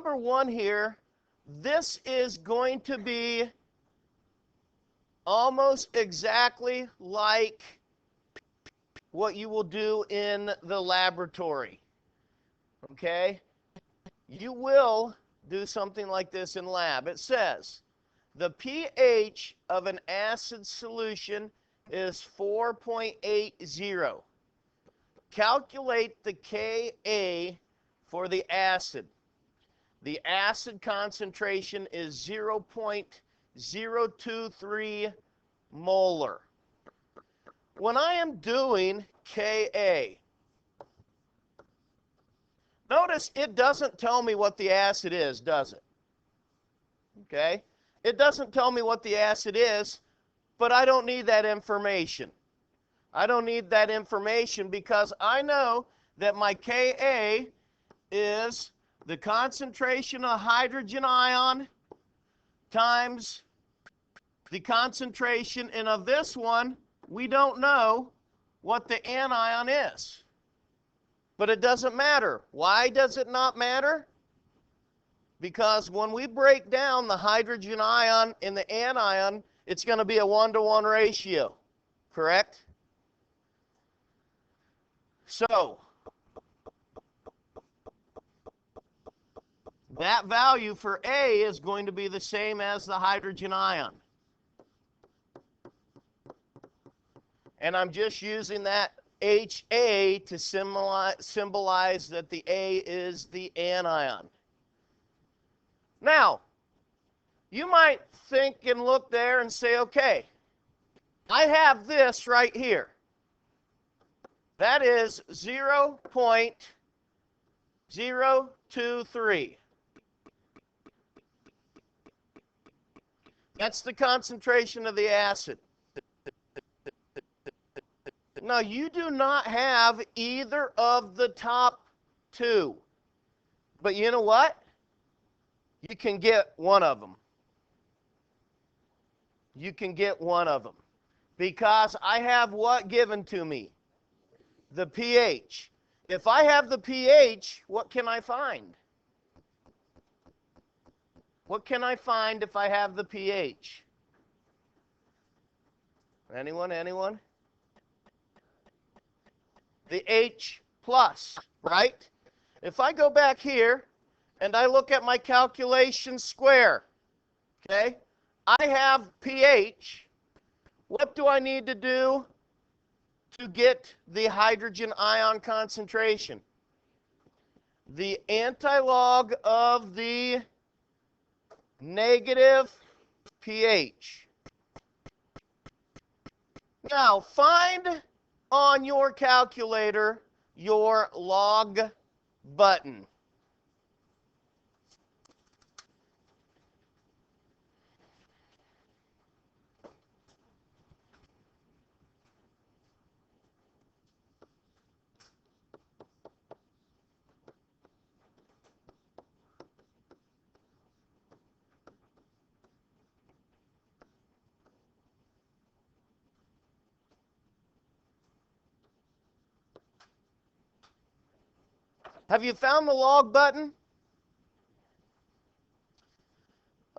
number 1 here, this is going to be almost exactly like what you will do in the laboratory. Okay? You will do something like this in lab. It says the pH of an acid solution is 4.80. Calculate the Ka for the acid. The acid concentration is 0.023 molar. When I am doing Ka, notice it doesn't tell me what the acid is, does it? Okay? It doesn't tell me what the acid is, but I don't need that information. I don't need that information because I know that my Ka is the concentration of hydrogen ion times the concentration, and of this one, we don't know what the anion is. But it doesn't matter. Why does it not matter? Because when we break down the hydrogen ion and the anion, it's going to be a 1-to-1 ratio, correct? So, that value for A is going to be the same as the hydrogen ion. And I'm just using that HA to symbolize that the A is the anion. Now, you might think and look there and say, okay, I have this right here. That is 0.023. That's the concentration of the acid. Now, you do not have either of the top two. But you know what? You can get one of them. You can get one of them. Because I have what given to me? The pH. If I have the pH, what can I find? What can I find if I have the pH? Anyone? Anyone? The H plus, right? If I go back here and I look at my calculation square, okay, I have pH. What do I need to do to get the hydrogen ion concentration? The antilog of the negative pH. Now, find on your calculator your log button. Have you found the log button?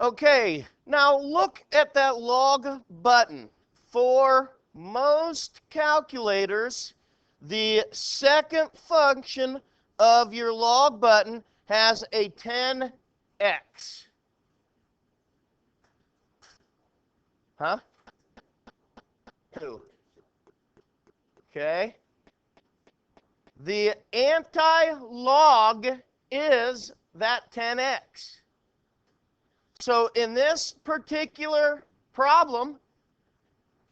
Okay, now look at that log button. For most calculators, the second function of your log button has a 10x. Huh? 2. Okay. The anti-log is that 10x. So in this particular problem,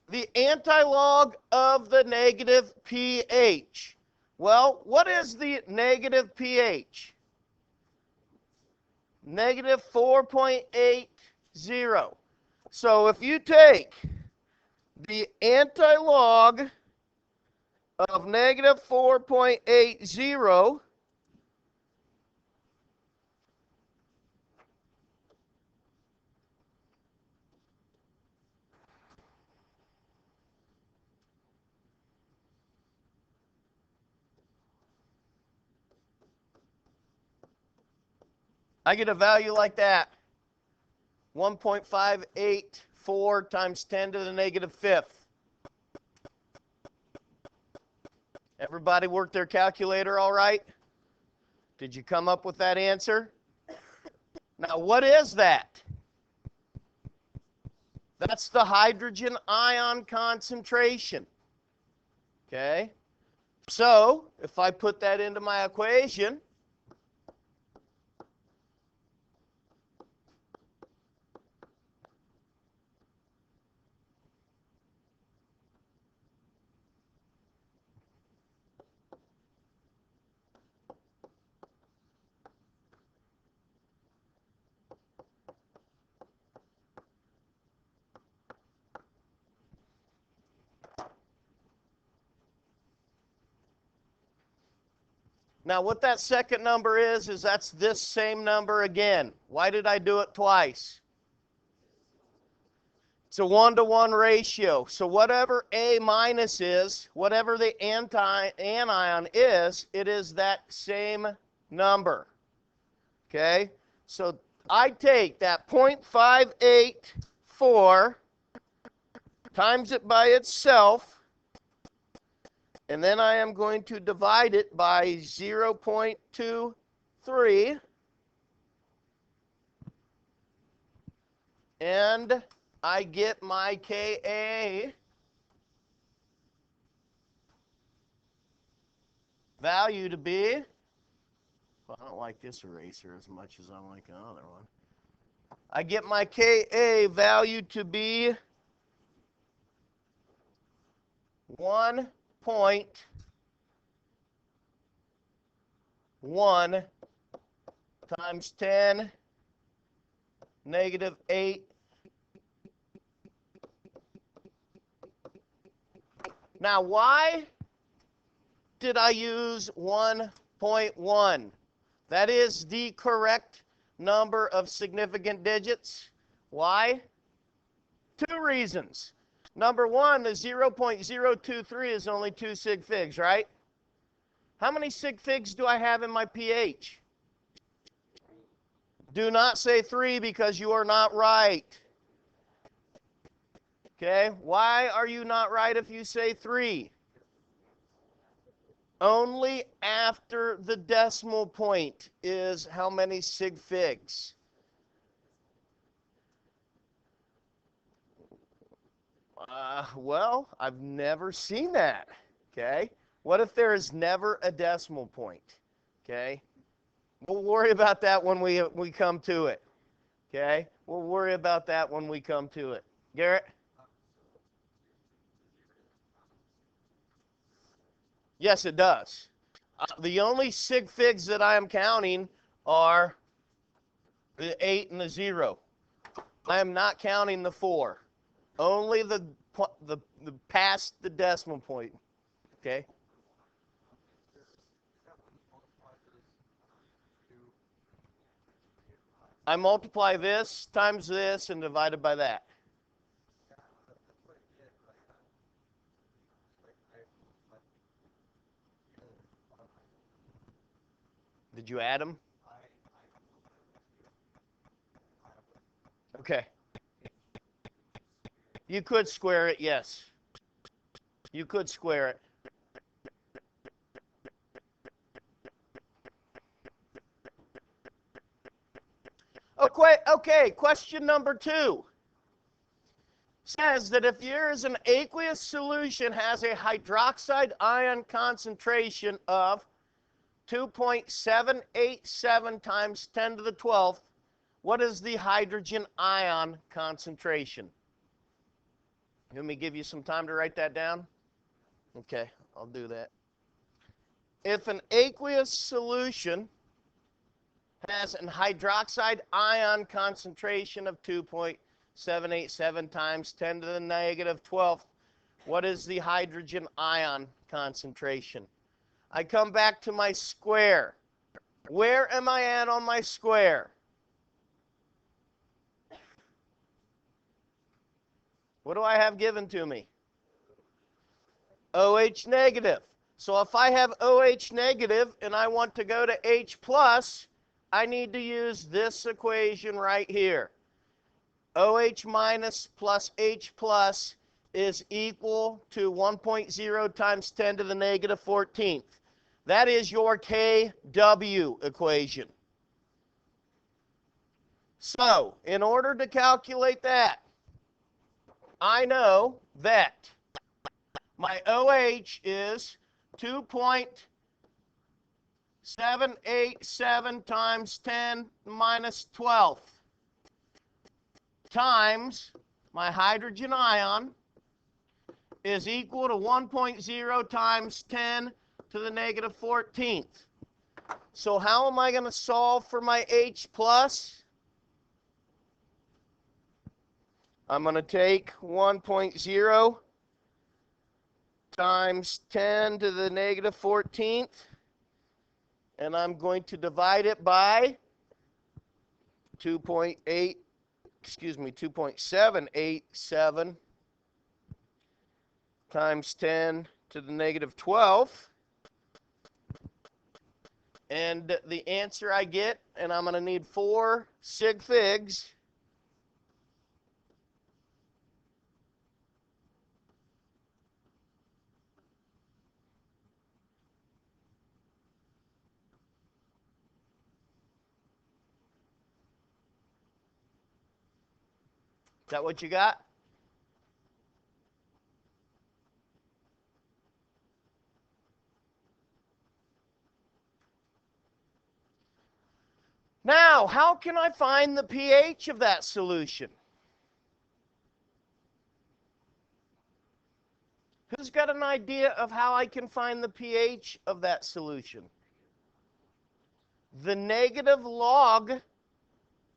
the anti-log of the negative pH. Well, what is the negative pH? Negative 4.80. So if you take the anti-log of negative 4.80, I get a value like that. 1.584 times 10 to the negative fifth. Everybody work their calculator all right? Did you come up with that answer? Now, what is that? That's the hydrogen ion concentration. Okay? So, if I put that into my equation, now what that second number is that's this same number again. Why did I do it twice? It's a 1-to-1 ratio. So whatever A minus is, whatever the anion is, it is that same number. Okay? So I take that 0.584 times it by itself, and then I am going to divide it by 0.23, and I get my Ka value to be, well, I don't like this eraser as much as I like the other one. I get my Ka value to be 1.1 times 10 negative 8. Now, why did I use 1.1? That is the correct number of significant digits. Why? Two reasons. Number one, the 0.023 is only 2 sig figs, right? How many sig figs do I have in my pH? Do not say 3 because you are not right. Okay, why are you not right if you say 3? Only after the decimal point is how many sig figs. Well, I've never seen that. Okay, what if there is never a decimal point? Okay, we'll worry about that when we come to it. Okay, we'll worry about that when we come to it. Garrett? Yes, it does. The only sig figs that I am counting are the 8 and the 0. I am not counting the 4. Only the past the decimal point. Okay? I multiply this times this and divide it by that. Did you add them? Okay. You could square it, yes. You could square it. Okay, question number 2 says that if yours an aqueous solution has a hydroxide ion concentration of 2.787 times 10 to the 12th, what is the hydrogen ion concentration? Let me give you some time to write that down. Okay, I'll do that. If an aqueous solution has an hydroxide ion concentration of 2.787 times 10 to the negative 12th, what is the hydrogen ion concentration? I come back to my square. Where am I at on my square? What do I have given to me? OH negative. So if I have OH negative and I want to go to H plus, I need to use this equation right here. OH minus plus H plus is equal to 1.0 times 10 to the negative 14th. That is your KW equation. So, in order to calculate that, I know that my OH is 2.787 times 10 minus 12 times my hydrogen ion is equal to 1.0 times 10 to the negative 14th. So how am I going to solve for my H plus? I'm going to take 1.0 times 10 to the negative 14th, and I'm going to divide it by 2.787 times 10 to the negative 12. And the answer I get, and I'm going to need 4 sig figs, is that what you got? Now, how can I find the pH of that solution? Who's got an idea of how I can find the pH of that solution? The negative log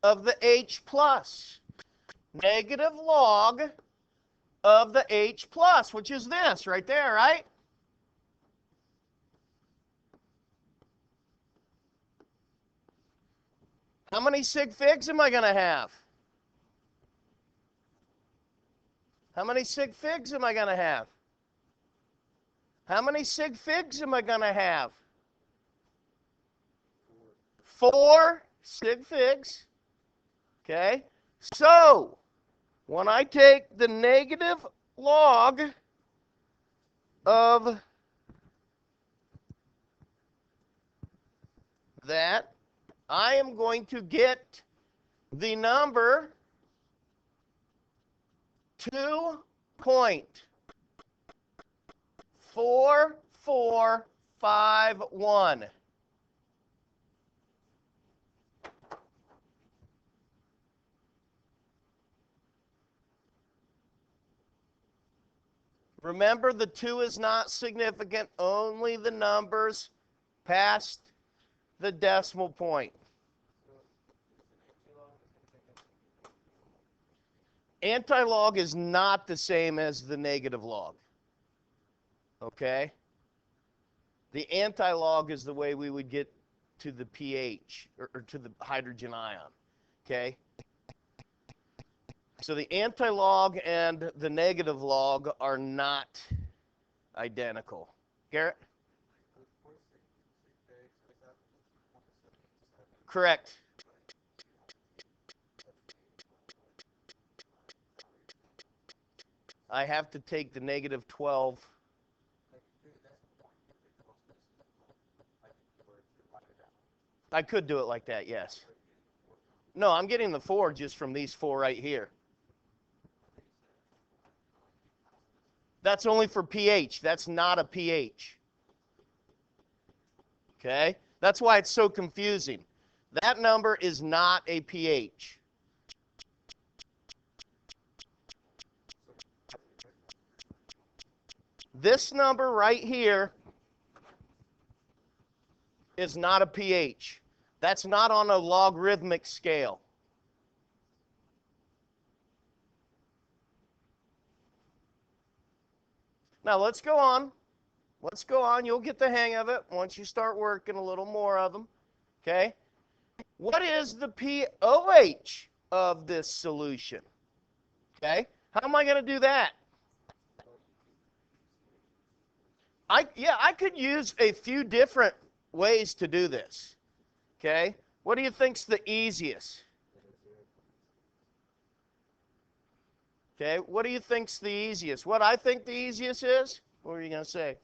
of the H plus. Negative log of the H plus, which is this right there, right? How many sig figs am I going to have? How many sig figs am I going to have? How many sig figs am I going to have? 4 sig figs. Okay? So, when I take the negative log of that, I am going to get the number 2.4451. Remember, the 2 is not significant, only the numbers past the decimal point. Antilog is not the same as the negative log. Okay? The antilog is the way we would get to the pH, or to the hydrogen ion. Okay? So the antilog and the negative log are not identical. Garrett? Correct. I have to take the negative 12. I could do it like that, yes. No, I'm getting the 4 just from these 4 right here. That's only for pH. That's not a pH. Okay? That's why it's so confusing. That number is not a pH. This number right here is not a pH. That's not on a logarithmic scale. Now let's go on. Let's go on. You'll get the hang of it once you start working a little more of them. Okay? What is the pOH of this solution? Okay? How am I going to do that? I could use a few different ways to do this. Okay? What do you think's the easiest? Okay, what do you think's the easiest? What I think the easiest is? What were you going to say?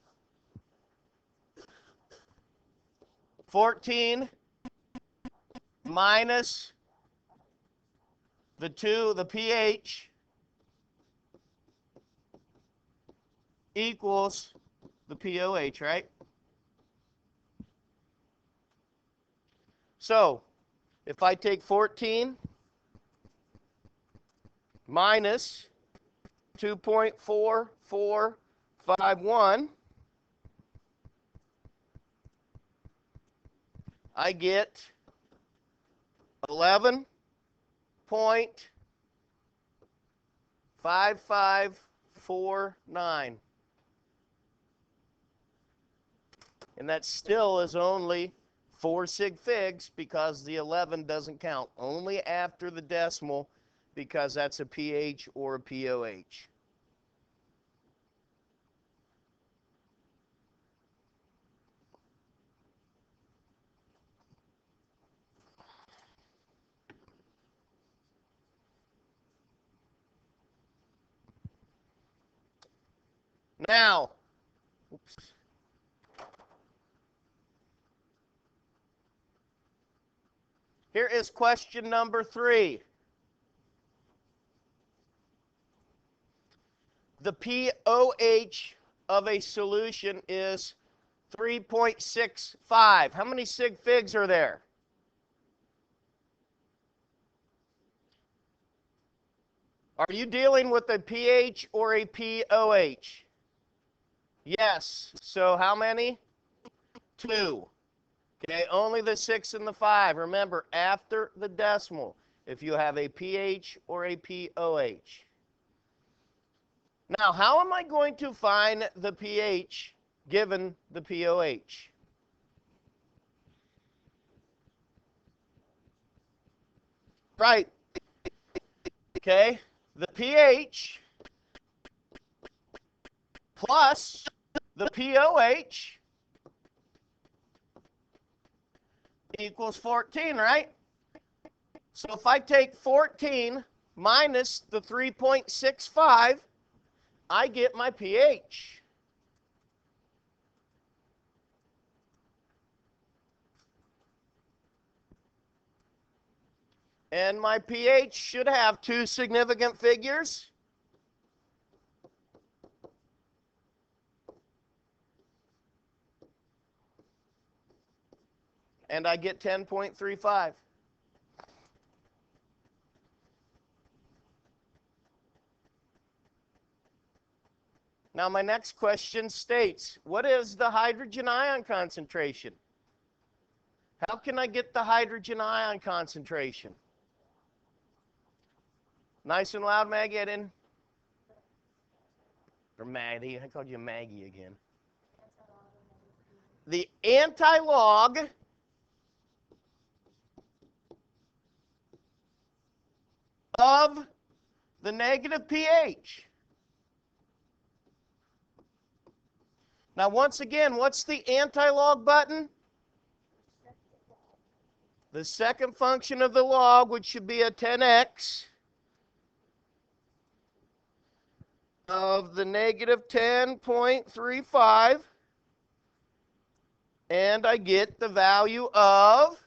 14 minus the pH equals the POH, right? So, if I take 14 minus 2.4451, I get 11.5549. And that still is only 4 sig figs because the 11 doesn't count. Only after the decimal because that's a pH or a POH. Now, oops. Here is question number 3. The pOH of a solution is 3.65. How many sig figs are there? Are you dealing with a pH or a pOH? Yes. So how many? 2. Okay, only the 6 and the 5. Remember, after the decimal, if you have a pH or a pOH. Now, how am I going to find the pH given the pOH? Right. Okay, the pH plus the pOH equals 14, right? So if I take 14 minus the 3.65, I get my pH. And my pH should have 2 significant figures. And I get 10.35. Now my next question states, what is the hydrogen ion concentration? How can I get the hydrogen ion concentration? Nice and loud, Maggie. I didn't. Or Maddie. I called you Maggie again. The anti-log of the negative pH. Now, once again, what's the anti-log button? The second function of the log, which should be a 10x of the negative 10.35, and I get the value of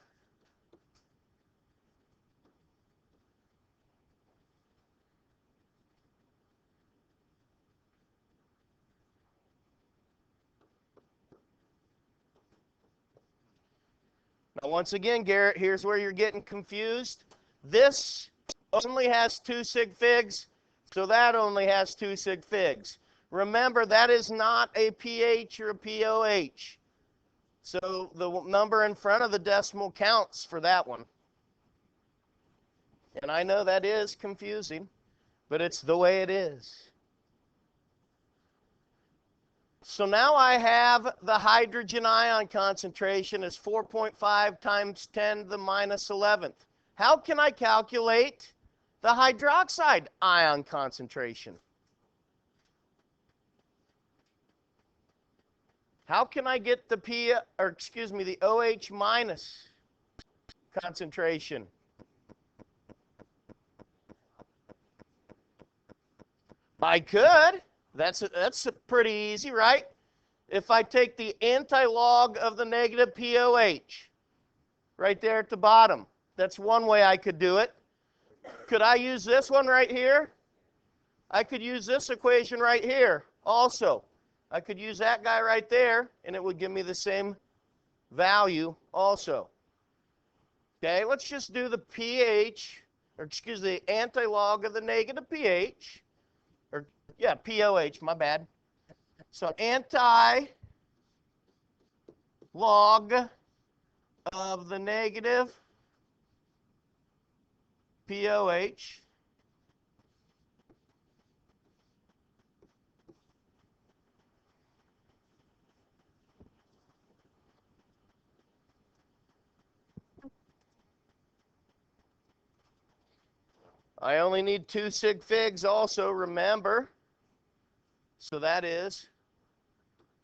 Now, once again, Garrett, here's where you're getting confused. This only has 2 sig figs, so that only has 2 sig figs. Remember, that is not a pH or a pOH. So the number in front of the decimal counts for that one. And I know that is confusing, but it's the way it is. So now I have the hydrogen ion concentration as 4.5 times 10 to the minus 11th. How can I calculate the hydroxide ion concentration? How can I get the the OH minus? concentration? I could. That's pretty easy, right? If I take the anti-log of the negative pOH, right there at the bottom, that's one way I could do it. Could I use this one right here? I could use this equation right here also. I could use that guy right there, and it would give me the same value also. Okay, let's just do the pH, or excuse me, the anti-log of the negative pH. Or, yeah, pOH, my bad. So anti-log of the negative pOH I only need 2 sig figs also, remember. So that is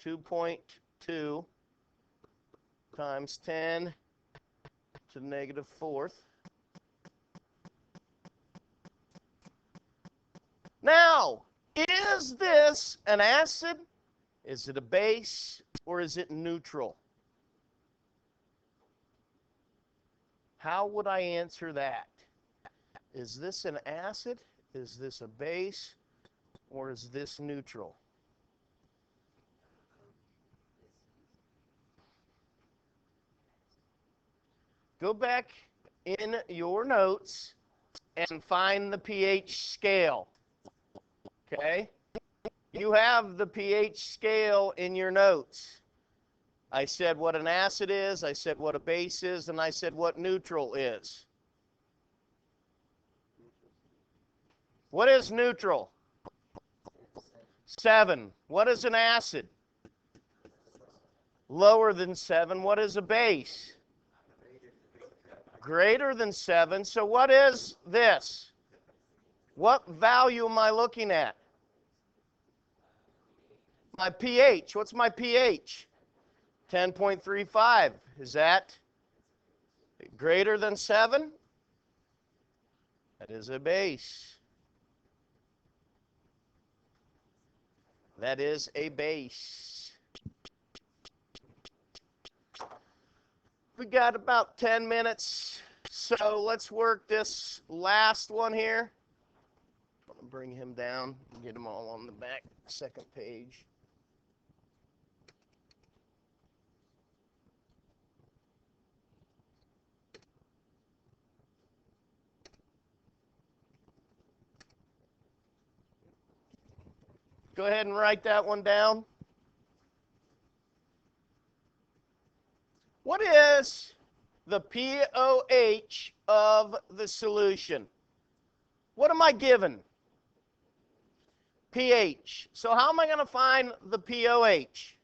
2.2 times 10 to the negative fourth. Now, is this an acid? Is it a base? Or is it neutral? How would I answer that? Is this an acid? Is this a base? Or is this neutral? Go back in your notes and find the pH scale. Okay? You have the pH scale in your notes. I said what an acid is, I said what a base is, and I said what neutral is. What is neutral? 7. What is an acid? Lower than 7. What is a base? Greater than 7. So what is this? What value am I looking at? My pH. What's my pH? 10.35. Is that greater than 7? That is a base. That is a base. We got about 10 minutes, so let's work this last one here. I'm going to bring him down and get them all on the back second page. Go ahead and write that one down. What is the pOH of the solution? What am I given? pH. So how am I going to find the pOH?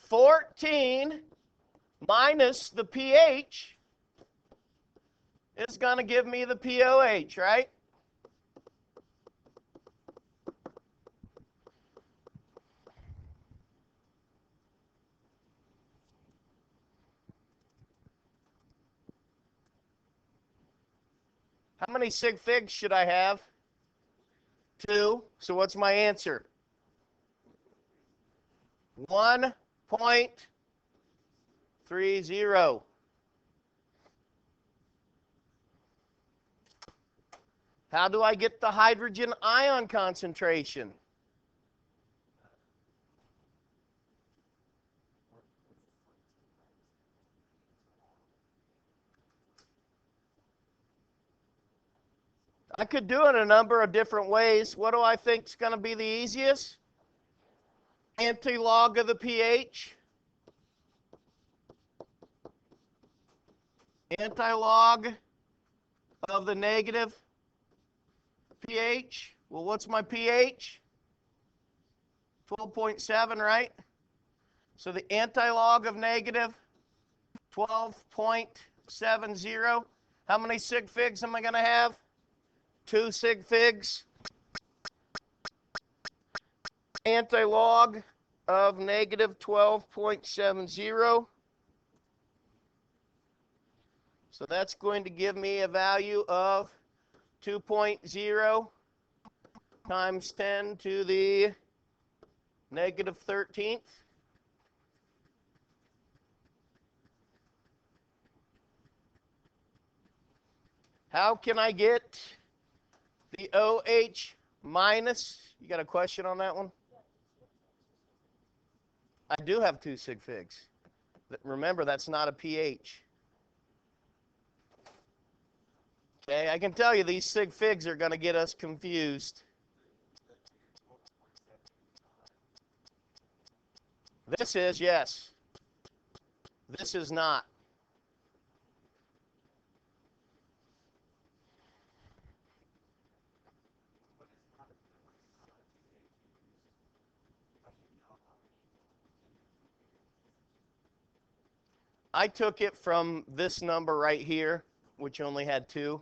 14 minus the pH is going to give me the pOH, right? How many sig figs should I have? 2. So what's my answer? 1.30. How do I get the hydrogen ion concentration? I could do it a number of different ways. What do I think is going to be the easiest? Anti-log of the pH. Anti-log of the negative pH. Well, what's my pH? 12.7, right? So the anti-log of negative 12.70. How many sig figs am I going to have? 2 sig figs. Anti-log of negative 12.70 So that's going to give me a value of 2.0 times 10 to the negative 13th. How can I get the OH minus? You got a question on that one? I do have 2 sig figs. Remember, that's not a pH. Okay, I can tell you these sig figs are going to get us confused. This is, yes. This is not. I took it from this number right here, which only had 2.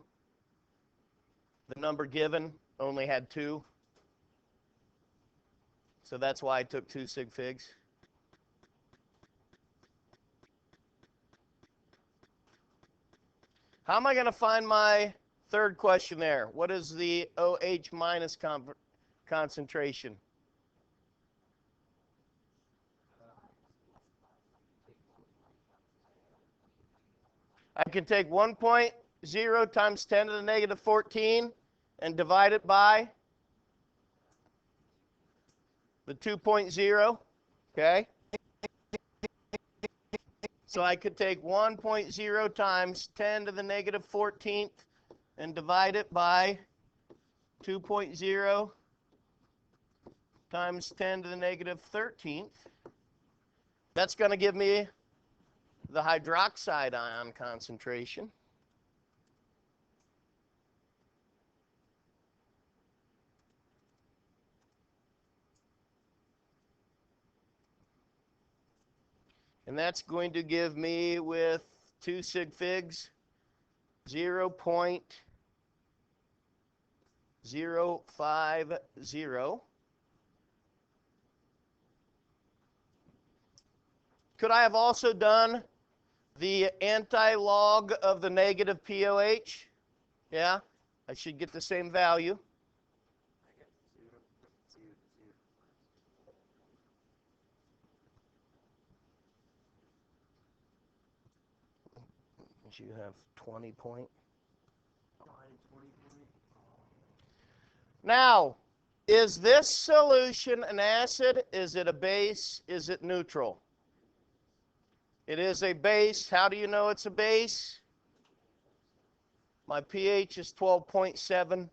The number given only had 2. So that's why I took 2 sig figs. How am I going to find my third question there? What is the OH minus concentration? I can take 1.0 times 10 to the negative 14 and divide it by the 2.0, okay? So I could take 1.0 times 10 to the negative 14th and divide it by 2.0 times 10 to the negative 13th. That's going to give me the hydroxide ion concentration. And that's going to give me, with 2 sig figs, 0.050. Could I have also done the anti-log of the negative POH? Yeah, I should get the same value. You have 20 point. Now, is this solution an acid? Is it a base? Is it neutral? It is a base. How do you know it's a base? My pH is 12.70.